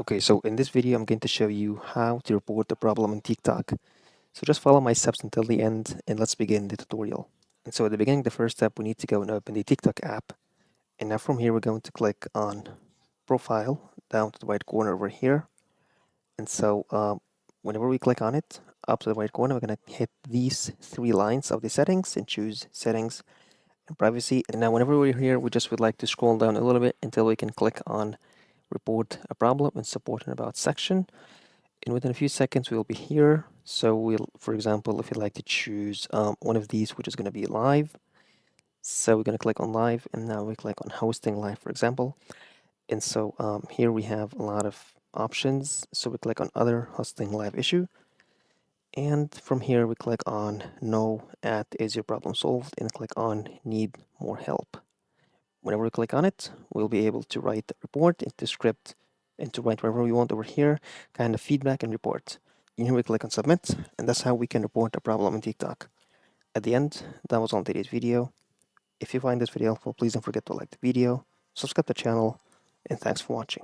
Okay, so in this video, I'm going to show you how to report a problem in TikTok. So just follow my steps until the end and let's begin the tutorial. And so at the beginning, the first step, we need to go and open the TikTok app. And now from here, we're going to click on Profile down to the right corner over here. And so whenever we click on it, up to the right corner, we're going to hit these three lines of the settings and choose Settings and Privacy. And now whenever we're here, we just would like to scroll down a little bit until we can click on Report a Problem in Support and About section. And within a few seconds, we'll be here. So we'll, for example, if you'd like to choose one of these, which is going to be live. So we're going to click on live, and now we click on hosting live, for example. And so here we have a lot of options. So we click on other hosting live issue. And from here, we click on no at is your problem solved and click on need more help. Whenever we click on it, we'll be able to write the report into script and to write wherever we want over here, kind of feedback and report. And here we click on submit, and that's how we can report a problem in TikTok. At the end, that was all today's video. If you find this video helpful, please don't forget to like the video, subscribe to the channel, and thanks for watching.